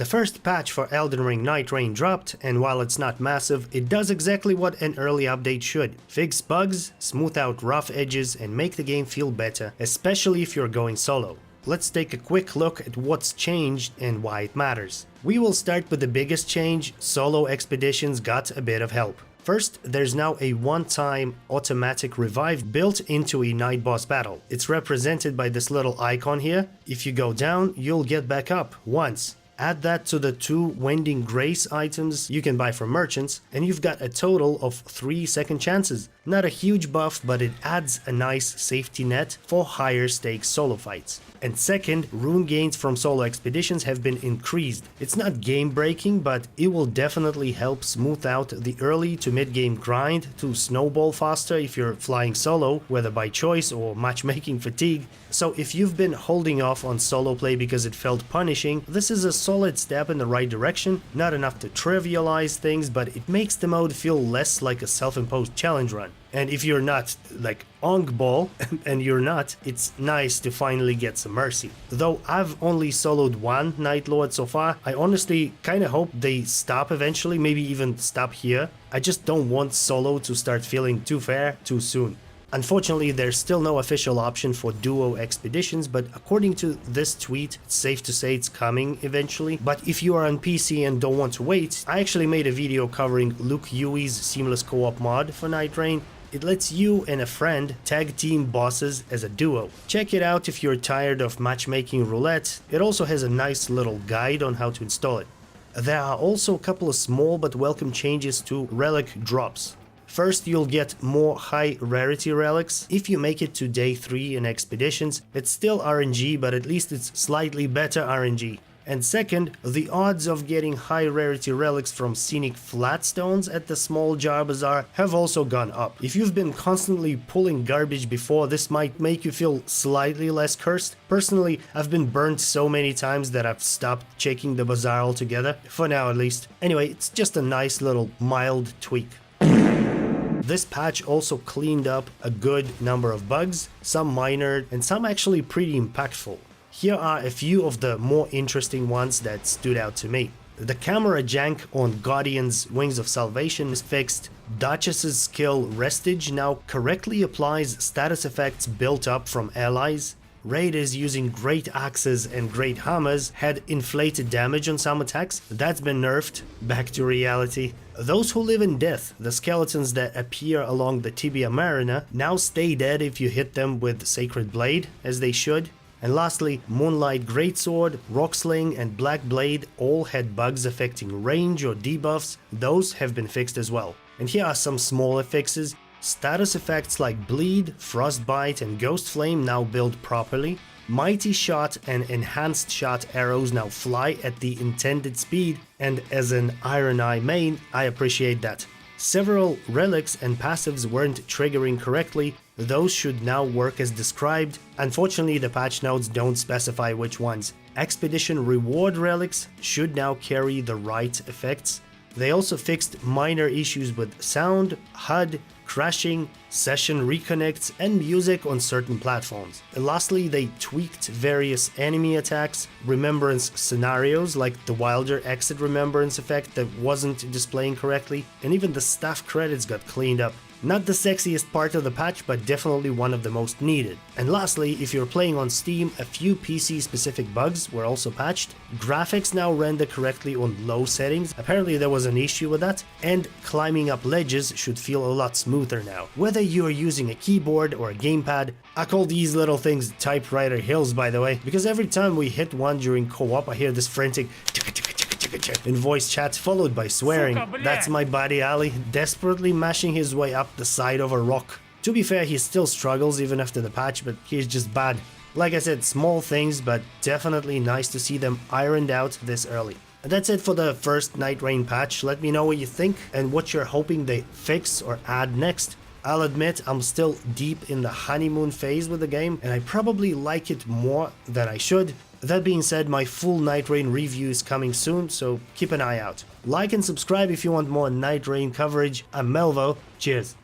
The first patch for Elden Ring Nightreign dropped, and while it's not massive, it does exactly what an early update should. Fix bugs, smooth out rough edges, and make the game feel better, especially if you're going solo. Let's take a quick look at what's changed and why it matters. We will start with the biggest change: solo expeditions got a bit of help. First, there's now a one-time automatic revive built into a night boss battle. It's represented by this little icon here. If you go down, you'll get back up once. Add that to the 2 Wending Grace items you can buy from merchants, and you've got a total of 3 second chances. Not a huge buff, but it adds a nice safety net for higher stakes solo fights. And second, rune gains from solo expeditions have been increased. It's not game breaking, but it will definitely help smooth out the early to mid game grind to snowball faster if you're flying solo, whether by choice or matchmaking fatigue. So if you've been holding off on solo play because it felt punishing, this is a solid step in the right direction. Not enough to trivialize things, but it makes the mode feel less like a self-imposed challenge run. And if you're not like Ongball, and you're not, it's nice to finally get some mercy. Though I've only soloed 1 Night Lord so far, I honestly kinda hope they stop eventually, maybe even stop here. I just don't want solo to start feeling too fair too soon. Unfortunately, there's still no official option for duo expeditions, but according to this tweet, it's safe to say it's coming eventually. But if you are on PC and don't want to wait, I actually made a video covering LukeYui's seamless co-op mod for Nightreign. It lets you and a friend tag team bosses as a duo. Check it out if you're tired of matchmaking roulette. It also has a nice little guide on how to install it. There are also a couple of small but welcome changes to relic drops. First, you'll get more high rarity relics. If you make it to day 3 in expeditions, it's still RNG, but at least it's slightly better RNG. And second, the odds of getting high rarity relics from scenic flatstones at the small jar bazaar have also gone up. If you've been constantly pulling garbage before, this might make you feel slightly less cursed. Personally, I've been burnt so many times that I've stopped checking the bazaar altogether, for now at least. Anyway, it's just a nice little mild tweak. This patch also cleaned up a good number of bugs, some minor and some actually pretty impactful. Here are a few of the more interesting ones that stood out to me. The camera jank on Guardian's Wings of Salvation is fixed. Duchess's skill Restige now correctly applies status effects built up from allies. Raiders using great axes and great hammers had inflated damage on some attacks. That's been nerfed back to reality. Those who live in death, the skeletons that appear along the Tibia Marina, now stay dead if you hit them with Sacred Blade, as they should. And lastly, Moonlight Greatsword, Rocksling and Black Blade all had bugs affecting range or debuffs. Those have been fixed as well. And here are some smaller fixes. Status effects like Bleed, Frostbite and Ghost Flame now build properly. Mighty Shot and Enhanced Shot arrows now fly at the intended speed, and as an Iron Eye main, I appreciate that. Several relics and passives weren't triggering correctly. Those should now work as described. Unfortunately, the patch notes don't specify which ones. Expedition reward relics should now carry the right effects. They also fixed minor issues with sound, HUD, crashing, session reconnects, and music on certain platforms. And lastly, they tweaked various enemy attacks, remembrance scenarios like the Wilder exit remembrance effect that wasn't displaying correctly, and even the staff credits got cleaned up. Not the sexiest part of the patch, but definitely one of the most needed. And lastly, if you're playing on Steam, a few PC-specific bugs were also patched. Graphics now render correctly on low settings, apparently there was an issue with that, and climbing up ledges should feel a lot smoother now. Whether you're using a keyboard or a gamepad, I call these little things typewriter hills, by the way, because every time we hit one during co-op I hear this frantic in voice chat followed by swearing. That's my buddy Ali, desperately mashing his way up the side of a rock. To be fair, he still struggles even after the patch, but he's just bad. Like I said, small things, but definitely nice to see them ironed out this early. And that's it for the first Nightreign patch. Let me know what you think and what you're hoping they fix or add next. I'll admit I'm still deep in the honeymoon phase with the game, and I probably like it more than I should. That being said, my full Nightreign review is coming soon, so keep an eye out. Like and subscribe if you want more Nightreign coverage. I'm Melvo. Cheers.